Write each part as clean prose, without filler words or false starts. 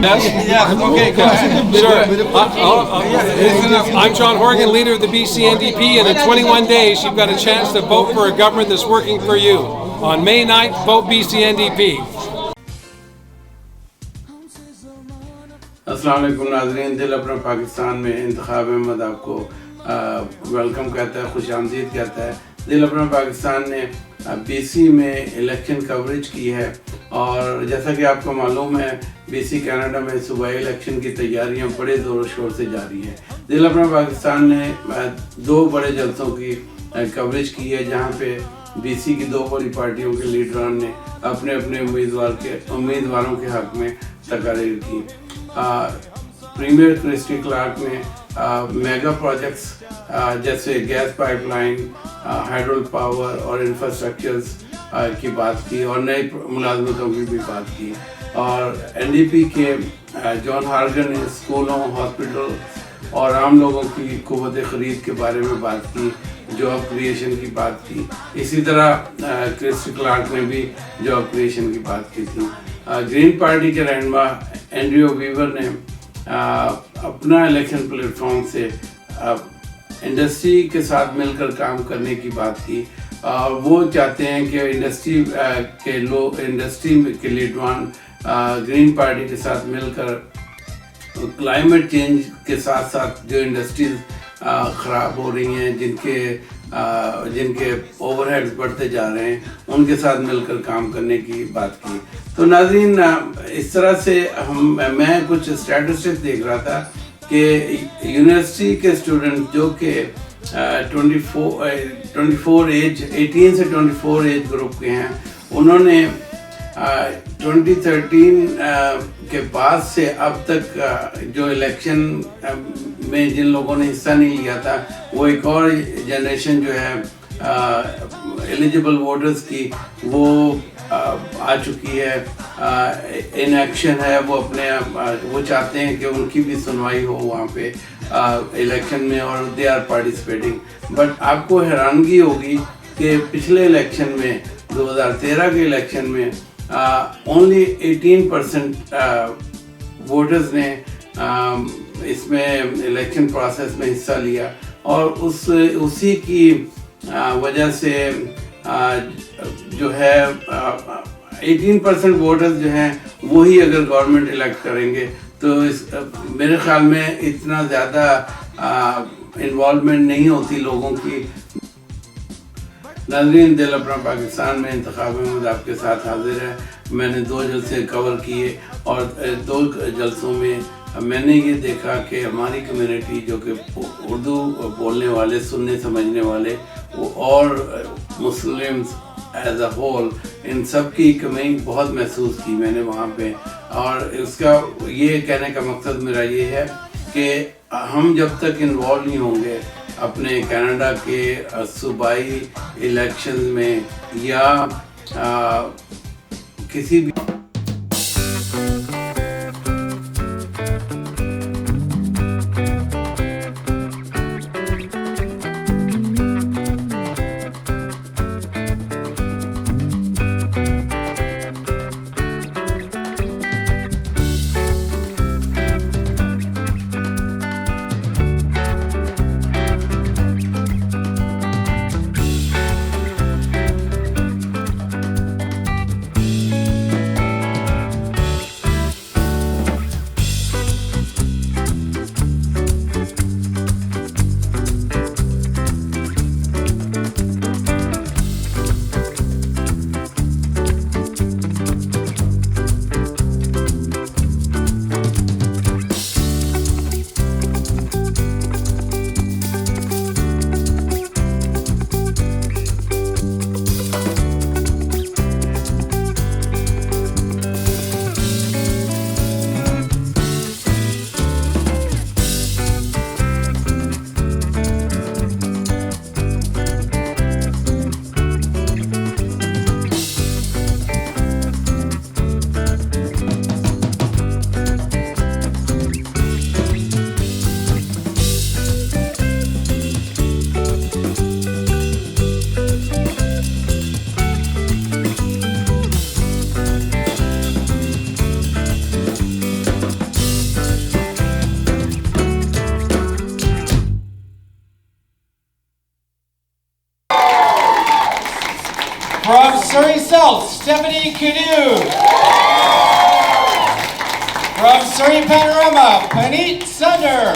Yes, okay, good. Sure. I'm John Horgan, leader of the BC NDP, and in 21 days you've got a chance to vote for a government that's working for you. On May 9th, vote BC NDP. अस्सलाम वालेकुम नाज़रीन, दिल अपना पाकिस्तान में इंतखाब अहमद आपको welcome कहता है, खुश आमदीद कहता है। दिल अपना पाकिस्तान ने बीसी में इलेक्शन कवरेज की है और जैसा कि आपको मालूम है बीसी कनाडा में सूबाई इलेक्शन की तैयारियां बड़े ज़ोर शोर से जारी हैं। दिल अपना पाकिस्तान ने दो बड़े जलसों की कवरेज की है जहां पे बीसी की दो बड़ी पार्टियों के लीडरान ने अपने अपने उम्मीदवारों के हक़ में तकारीर की। प्रीमियर क्रिस्टी क्लार्क ने मेगा प्रोजेक्ट्स जैसे गैस पाइपलाइन, हाइड्रो पावर और इंफ्रास्ट्रक्चर्स की बात की और नई मुलाजमतों की भी बात की। और एनडीपी के जॉन हार्गन ने स्कूलों, हॉस्पिटल और आम लोगों की क़ुव्वत ख़रीद के बारे में बात की, जॉब क्रिएशन की बात की। इसी तरह क्रिस्टी क्लार्क ने भी जॉब क्रिएशन की बात की थी। ग्रीन पार्टी के रहनुमा एंड्रयू वीवर ने अपना इलेक्शन प्लेटफॉर्म से इंडस्ट्री के साथ मिलकर काम करने की बात की। वो चाहते हैं कि इंडस्ट्री के लीडरान ग्रीन पार्टी के साथ मिलकर क्लाइमेट चेंज के साथ साथ जो इंडस्ट्रीज ख़राब हो रही हैं, जिनके ओवरहेड्स बढ़ते जा रहे हैं, उनके साथ मिलकर काम करने की बात की। तो नाज़रीन, इस तरह से मैं कुछ स्टैटिस्टिक्स देख रहा था कि यूनिवर्सिटी के स्टूडेंट जो कि 18 से 24 एज ग्रुप के हैं, उन्होंने 2013 के बाद से अब तक जो इलेक्शन में जिन लोगों ने हिस्सा नहीं लिया था, वो एक और जनरेशन जो है एलिजिबल वोटर्स की, वो आ चुकी है, इन एक्शन है। वो चाहते हैं कि उनकी भी सुनवाई हो वहाँ पे इलेक्शन में और दे आर पार्टिसिपेटिंग। बट आपको हैरानगी होगी कि पिछले इलेक्शन में 2013 के इलेक्शन में ओनली 18% वोटर्स ने इसमें इलेक्शन प्रोसेस में हिस्सा लिया और उसी की वजह से जो है 18% वोटर्स जो हैं वही अगर गवर्नमेंट इलेक्ट करेंगे तो मेरे ख्याल में इतना ज़्यादा इन्वॉल्वमेंट नहीं होती लोगों की। नाज़रीन, दिल अपना पाकिस्तान में इंतखाब में आपके साथ हाजिर है। मैंने 2 जलसे कवर किए और 2 जलसों में मैंने ये देखा कि हमारी कम्युनिटी जो कि उर्दू बोलने वाले, सुनने समझने वाले और मुस्लिम्स एज अ होल, इन सब की कमी बहुत महसूस की मैंने वहाँ पे। और इसका ये कहने का मकसद मेरा ये है कि हम जब तक इन्वॉल्व नहीं होंगे अपने कनाडा के सूबाई इलेक्शन में या किसी भी Stephanie Canoe. From Surrey Panorama, Paneet Sunder.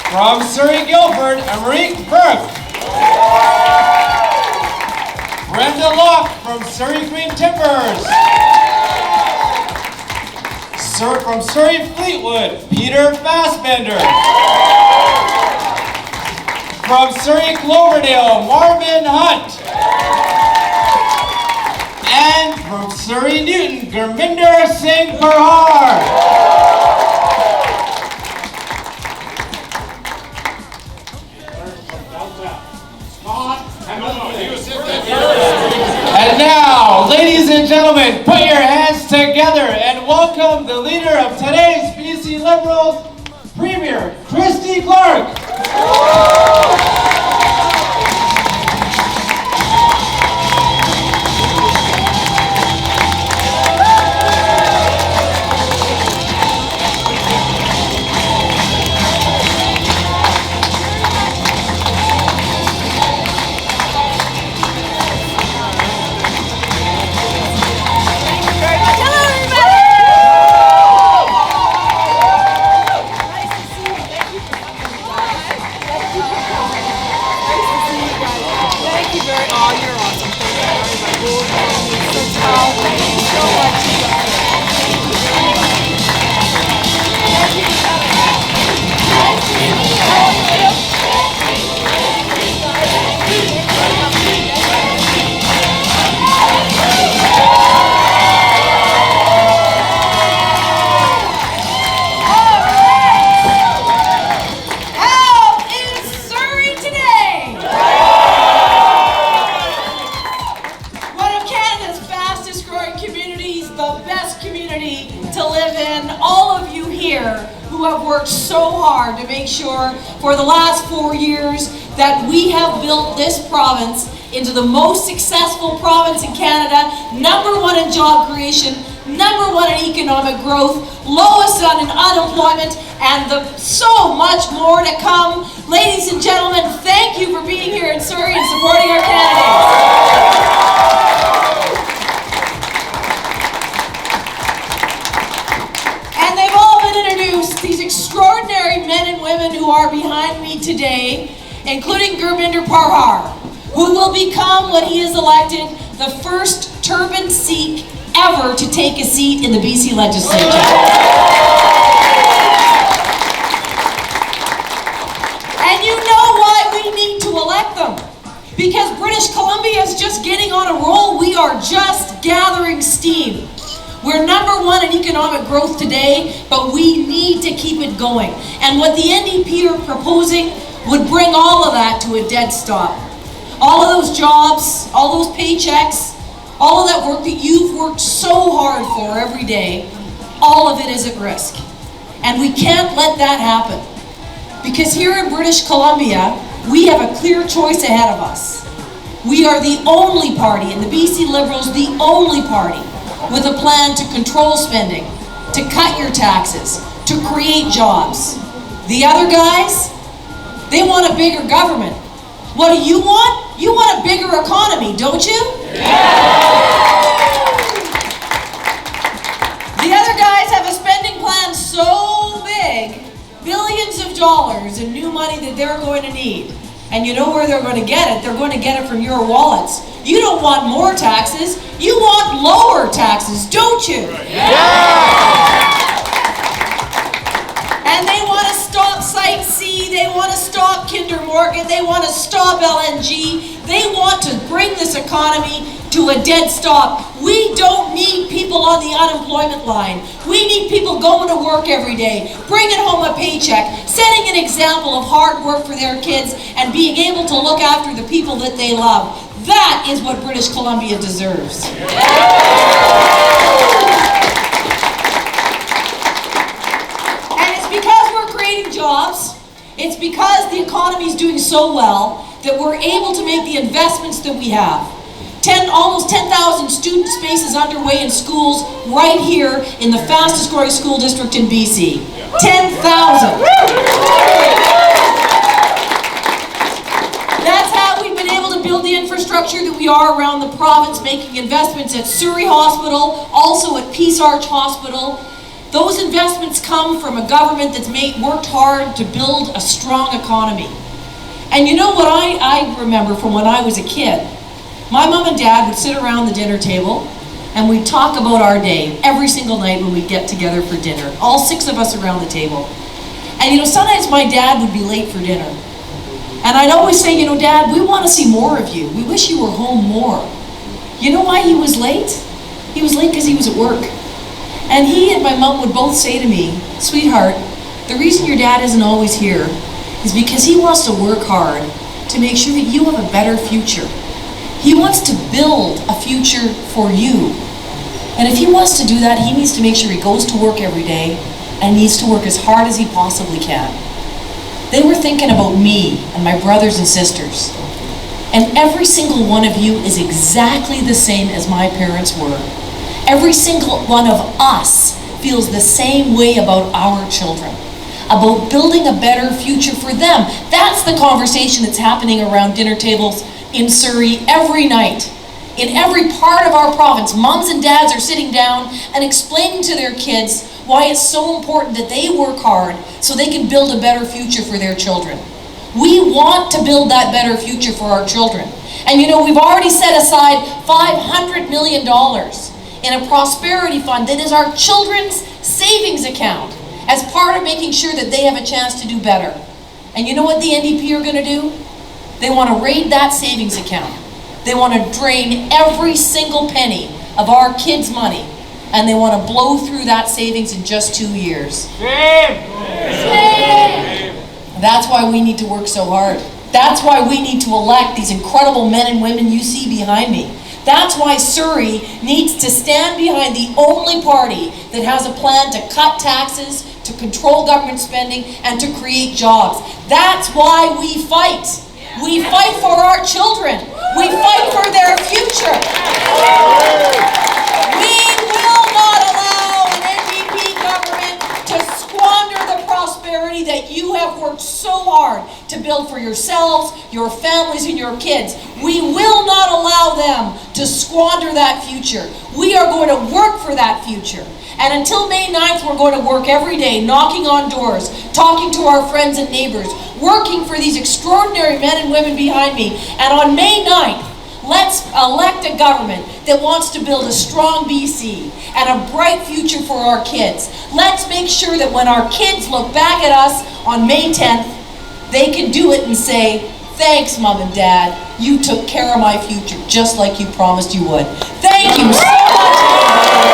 From Surrey Guildford, Amrik Burke. Brenda Locke from Surrey Green Timbers. From Surrey Fleetwood, Peter Fassbender. From Surrey Cloverdale, Marvin Hunt. And from Surrey Newton, Gurminder Singh Parhar. And now, ladies and gentlemen, put your hands together and welcome the leader of today's BC Liberals, Premier Christy Clark. For the last 4 years that we have built this province into the most successful province in Canada, #1 in job creation, #1 in economic growth, lowest in unemployment, and so much more to come. Ladies and gentlemen, thank you for being here in Surrey and supporting our candidates. These extraordinary men and women who are behind me today, including Gurminder Parhar, who will become, when he is elected, the first turban Sikh ever to take a seat in the BC legislature. And you know why we need to elect them. Because British Columbia is just getting on a roll. We are just gathering steam. We're #1 in economic growth today, but we need to keep it going. And what the NDP are proposing would bring all of that to a dead stop. All of those jobs, all those paychecks, all of that work that you've worked so hard for every day, all of it is at risk. And we can't let that happen. Because here in British Columbia, we have a clear choice ahead of us. We are the only party, and the BC Liberals, the only party, with a plan to control spending, to cut your taxes, to create jobs. The other guys, they want a bigger government. What do you want? You want a bigger economy, don't you? Yeah. The other guys have a spending plan so big, billions of dollars in new money that they're going to need. And you know where they're going to get it? They're going to get it from your wallets. You don't want more taxes, you want lower taxes, don't you? Yeah! And they want to stop Site C, they want to stop Kinder Morgan, they want to stop LNG, they want to bring this economy to a dead stop. We don't need people on the unemployment line. We need people going to work every day, bringing home a paycheck, setting an example of hard work for their kids, and being able to look after the people that they love. That is what British Columbia deserves. And it's because we're creating jobs, it's because the economy is doing so well that we're able to make the investments that we have. Almost 10,000 student spaces underway in schools right here in the fastest growing school district in BC. 10,000. That's how we've been able to build the infrastructure that we are around the province, making investments at Surrey Hospital, also at Peace Arch Hospital, those investments come from a government that's worked hard to build a strong economy. And you know what I remember from when I was a kid? My mom and dad would sit around the dinner table and we'd talk about our day every single night when we'd get together for dinner, all 6 of us around the table. And you know, sometimes my dad would be late for dinner. And I'd always say, you know, Dad, we want to see more of you. We wish you were home more. You know why he was late? He was late because he was at work. And he and my mom would both say to me, sweetheart, the reason your dad isn't always here is because he wants to work hard to make sure that you have a better future. He wants to build a future for you. And if he wants to do that, he needs to make sure he goes to work every day and needs to work as hard as he possibly can. They were thinking about me and my brothers and sisters. And every single one of you is exactly the same as my parents were. Every single one of us feels the same way about our children, about building a better future for them. That's the conversation that's happening around dinner tables in Surrey every night. In every part of our province, moms and dads are sitting down and explaining to their kids why it's so important that they work hard so they can build a better future for their children. We want to build that better future for our children. And you know, we've already set aside $500 million in a prosperity fund that is our children's savings account as part of making sure that they have a chance to do better. And you know what the NDP are going to do? They want to raid that savings account. They want to drain every single penny of our kids' money, and they want to blow through that savings in just 2 years. That's why we need to work so hard. That's why we need to elect these incredible men and women you see behind me. That's why Surrey needs to stand behind the only party that has a plan to cut taxes, to control government spending, and to create jobs. That's why we fight. We fight for our children. We fight for their future. We will not allow an NDP government to squander the prosperity that you have worked so hard to build for yourselves, your families, and your kids. We will not allow them to squander that future. We are going to work for that future. And until May 9th, we're going to work every day, knocking on doors, talking to our friends and neighbors, working for these extraordinary men and women behind me. And on May 9th, let's elect a government that wants to build a strong BC and a bright future for our kids. Let's make sure that when our kids look back at us on May 10th, they can do it and say, thanks, Mom and Dad. You took care of my future just like you promised you would. Thank you so much.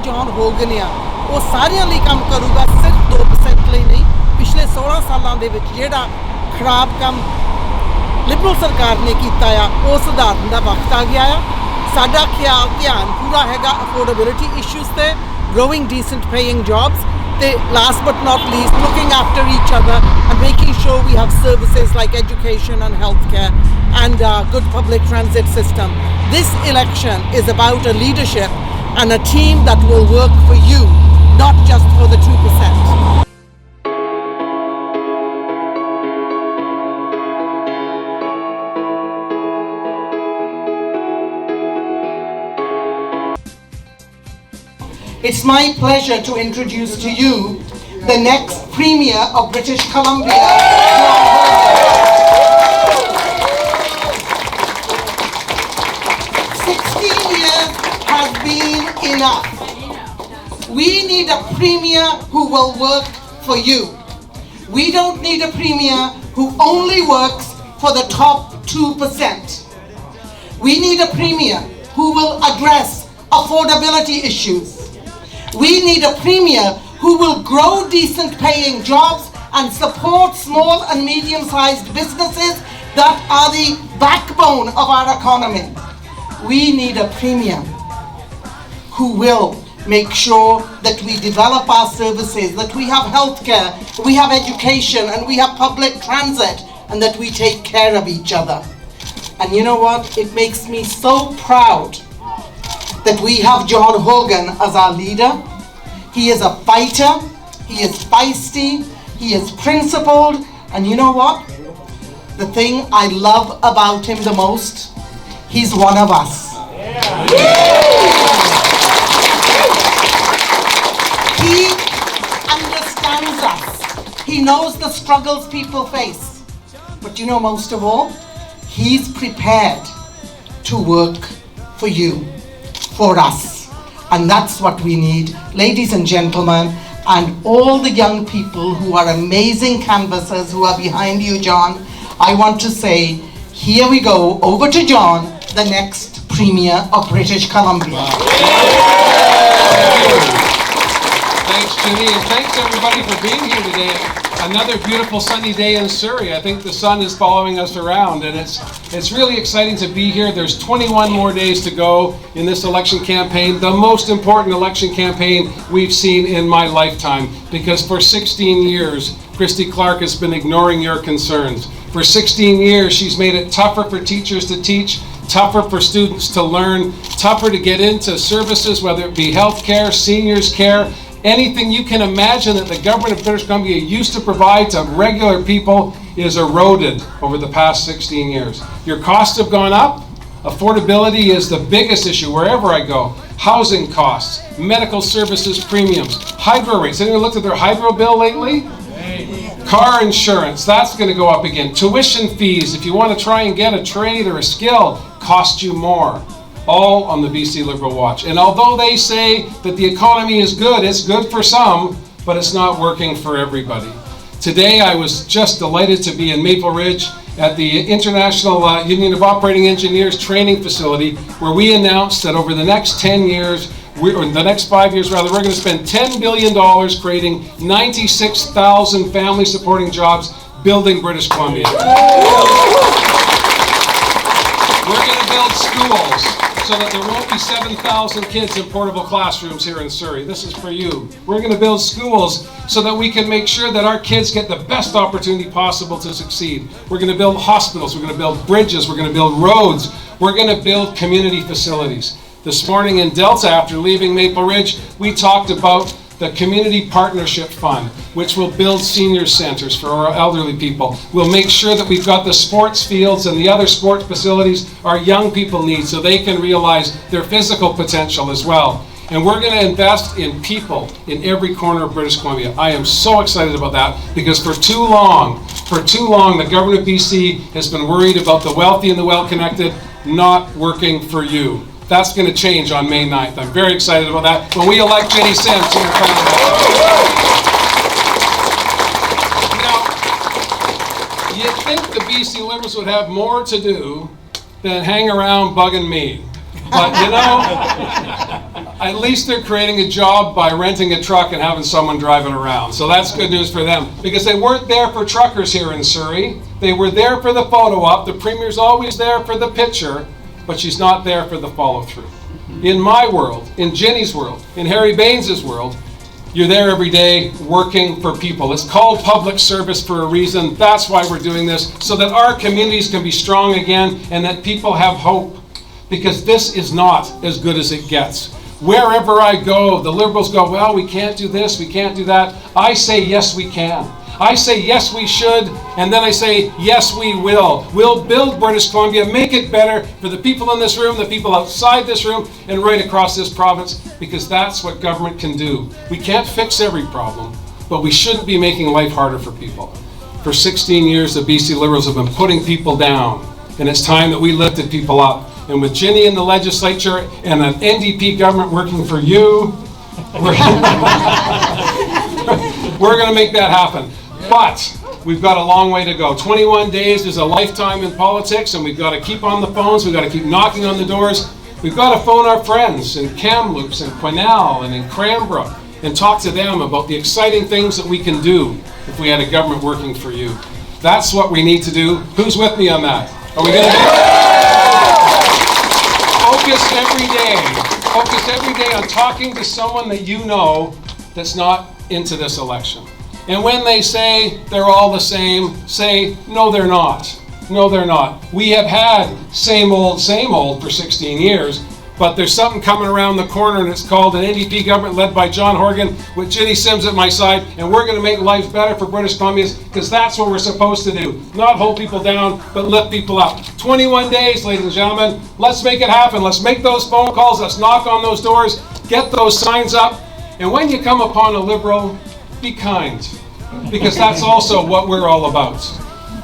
John Hogan ਆ ਉਹ ਸਾਰਿਆਂ ਲਈ ਕੰਮ ਕਰੂਗਾ, ਸਿਰਫ 2% ਲਈ ਨਹੀਂ। ਪਿਛਲੇ 16 ਸਾਲਾਂ ਦੇ ਵਿੱਚ ਜਿਹੜਾ ਖਰਾਬ ਕੰਮ ਲਿਬਰਲ ਸਰਕਾਰ ਨੇ ਕੀਤਾ ਆ ਉਹ ਸੁਧਾਰਨ ਦਾ ਵਕਤ ਆ ਗਿਆ ਆ। ਸਾਡਾ ਧਿਆਨ ਪੂਰਾ ਹੈਗਾ ਅਫੋਰਡੇਬਿਲਿਟੀ ਇਸ਼ੂਜ਼ ਤੇ, growing decent paying jobs ਤੇ last but not least looking after each other and making sure we have services like education and healthcare and good public transit system. This election is about a leadership and a team that will work for you, not just for the 2%. It's my pleasure to introduce to you the next Premier of British Columbia, John Hogan. 16 years has been enough. We need a Premier who will work for you. We don't need a Premier who only works for the top 2%. We need a Premier who will address affordability issues. We need a Premier who will grow decent paying jobs and support small and medium-sized businesses that are the backbone of our economy. We need a Premier who will make sure that we develop our services, that we have healthcare, we have education, and we have public transit, and that we take care of each other. And you know what? It makes me so proud that we have John Hogan as our leader. He is a fighter, he is feisty, he is principled, and you know what? The thing I love about him the most, he's one of us. He understands us. He knows the struggles people face. But you know, most of all, he's prepared to work for you, for us. And that's what we need. Ladies and gentlemen, and all the young people who are amazing canvassers who are behind you, John, I want to say, here we go, over to John, the next Premier of British Columbia. Thanks, Ginny, and thanks everybody for being here today. Another beautiful sunny day in Surrey. I think the sun is following us around, and it's really exciting to be here. There's 21 more days to go in this election campaign, the most important election campaign we've seen in my lifetime, because for 16 years, Christy Clark has been ignoring your concerns. For 16 years, she's made it tougher for teachers to teach, tougher for students to learn, tougher to get into services, whether it be healthcare, seniors care, anything you can imagine that the government of British Columbia used to provide to regular people is eroded over the past 16 years. Your costs have gone up. Affordability is the biggest issue wherever I go. Housing costs, medical services premiums, hydro rates. Anyone looked at their hydro bill lately? Car insurance, that's going to go up again. Tuition fees, if you want to try and get a trade or a skill, cost you more. All on the BC Liberal Watch. And although they say that the economy is good, it's good for some, but it's not working for everybody. Today I was just delighted to be in Maple Ridge at the International Union of Operating Engineers training facility, where we announced that over the next 10 years, or the next 5 years rather, we're going to spend $10 billion creating 96,000 family supporting jobs building British Columbia. We're going to build schools so that there won't be 7,000 kids in portable classrooms here in Surrey. This is for you. We're going to build schools so that we can make sure that our kids get the best opportunity possible to succeed. We're going to build hospitals. We're going to build bridges. We're going to build roads. We're going to build community facilities. This morning in Delta, after leaving Maple Ridge, we talked about the Community Partnership Fund, which will build senior centers for our elderly people. We'll make sure that we've got the sports fields and the other sports facilities our young people need so they can realize their physical potential as well. And we're going to invest in people in every corner of British Columbia. I am so excited about that, because for too long, the government of BC has been worried about the wealthy and the well-connected not working for you. That's going to change on May 9th. I'm very excited about that when we elect Jenny Sims here in front of us. Now, you'd think the BC Liberals would have more to do than hang around bugging me. But you know, at least they're creating a job by renting a truck and having someone drive it around. So that's good news for them, because they weren't there for truckers here in Surrey. They were there for the photo op. The Premier's always there for the picture. but she's not there for the follow-through. In my world, in Ginny's world, in Harry Baines's world, you're there every day working for people. It's called public service for a reason. That's why we're doing this, so that our communities can be strong again and that people have hope. Because this is not as good as it gets. Wherever I go, the Liberals go, well, we can't do this, we can't do that. I say, yes, we can. I say, yes, we should, and then I say, yes, we will. We'll build British Columbia, make it better for the people in this room, the people outside this room, and right across this province, because that's what government can do. We can't fix every problem, but we shouldn't be making life harder for people. For 16 years, the BC Liberals have been putting people down, and it's time that we lifted people up. And with Ginny in the legislature and an NDP government working for you, we're going to make that happen. But we've got a long way to go. 21 days is a lifetime in politics, and we've got to keep on the phones. We've got to keep knocking on the doors. We've got to phone our friends in Kamloops and Quesnel and in Cranbrook and talk to them about the exciting things that we can do if we had a government working for you. That's what we need to do. Who's with me on that? Are we going to do it? Focus every day on talking to someone that you know that's not into this election. And when they say they're all the same, say, no, they're not. No, they're not. We have had same old for 16 years, but there's something coming around the corner, and it's called an NDP government led by John Horgan with Ginny Sims at my side, and we're going to make life better for British Columbians, because that's what we're supposed to do. Not hold people down, but lift people up. 21 days, ladies and gentlemen. Let's make it happen. Let's make those phone calls. Let's knock on those doors. Get those signs up. And when you come upon a Liberal, be kind, because that's also what we're all about.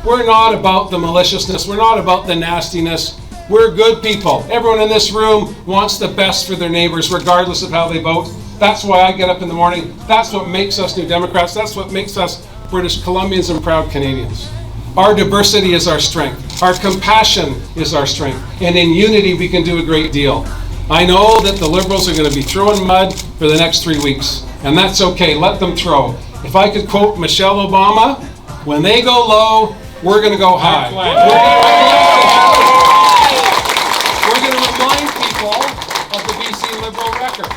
We're not about the maliciousness. We're not about the nastiness. We're good people. Everyone in this room wants the best for their neighbors, regardless of how they vote. That's why I get up in the morning. That's what makes us New Democrats. That's what makes us British Columbians and proud Canadians. Our diversity is our strength. Our compassion is our strength. And in unity, we can do a great deal. I know that the Liberals are going to be throwing mud for the next 3 weeks, and that's okay. Let them throw. If I could quote Michelle Obama, when they go low, we're going to go high. We're going to remind people of the BC Liberal record.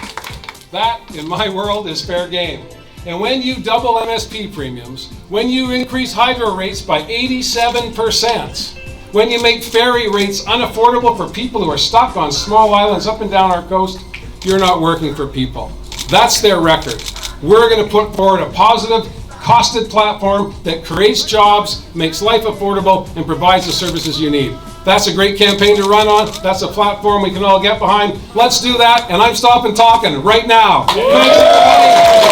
That, in my world, is fair game. And when you double MSP premiums, when you increase hydro rates by 87%, when you make ferry rates unaffordable for people who are stuck on small islands up and down our coast, you're not working for people. That's their record. We're going to put forward a positive, costed platform that creates jobs, makes life affordable, and provides the services you need. That's a great campaign to run on. That's a platform we can all get behind. Let's do that, and I'm stopping talking right now. Thanks,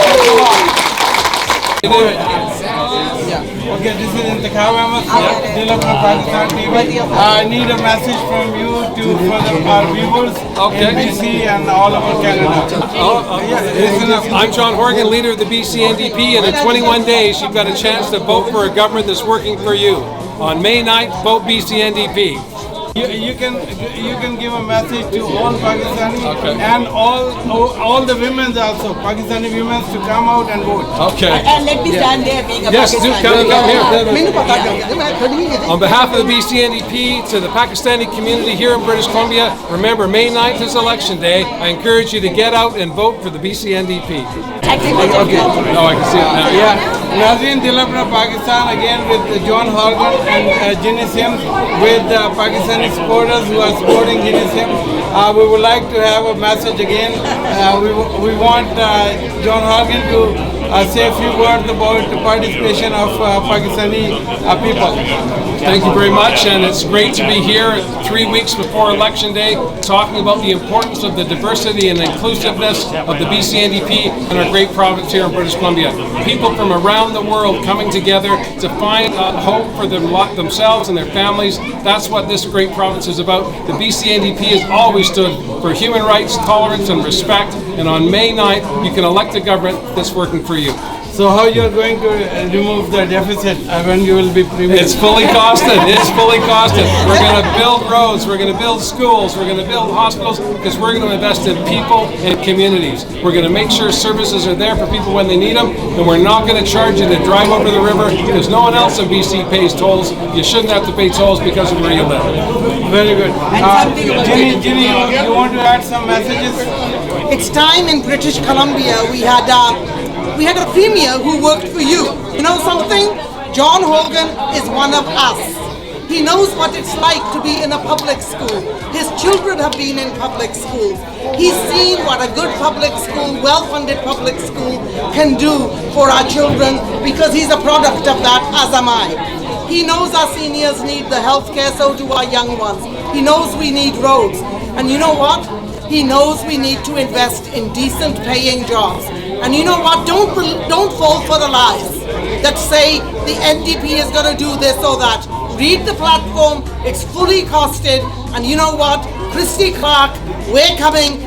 everybody. Okay, this is Intikhab Ahmed from Dil Apna Pakistan DAPTV. I need a message from you for our viewers in BC and all over Canada. I'm John Horgan, leader of the BC NDP, and in 21 days you've got a chance to vote for a government that's working for you. On May 9th, vote BC NDP. You can give a message to all Pakistani and all the women also, Pakistani women, to come out and vote. Okay. And let me stand there being a Yes, do come Pakistani. here. On behalf of the BC NDP to the Pakistani community here in British Columbia, remember May 9th is election day. I encourage you to get out and vote for the BC NDP. Okay. Oh, I can see it now. Yeah. Nazreen, Dil Apna Pakistan again with John Horgan and Ginny Sims with Pakistani supporters who are supporting Ginny Sims. We would like to have a message again. We want John Horgan to say a few words about the participation of Pakistani people. Thank you very much, and it's great to be here 3 weeks before Election Day talking about the importance of the diversity and inclusiveness of the BC NDP and our great province here in British Columbia. People from around the world coming together to find hope for themselves and their families. That's what this great province is about. The BC NDP has always stood for human rights, tolerance, and respect, and on May 9th, you can elect a government that's working for you. So how you're going to remove the deficit when you will be premier? It's fully costed. It's fully costed. We're going to build roads. We're going to build schools. We're going to build hospitals because we're going to invest in people and communities. We're going to make sure services are there for people when they need them, and we're not going to charge you to drive over the river because no one else in BC pays tolls. You shouldn't have to pay tolls because of where you live. Very good. Ginny, you want to add some messages? It's time in British Columbia we had a premier who worked for you. You know something? John Hogan is one of us. He knows what it's like to be in a public school. His children have been in public schools. He's seen what a good public school, well-funded public school can do for our children because he's a product of that, as am I. He knows our seniors need the health care, so do our young ones. He knows we need roads. And you know what? He knows we need to invest in decent paying jobs. And you know what? Don't fall for the lies that say the NDP is going to do this or that. Read the platform. It's fully costed. And you know what? Christy Clark, we're coming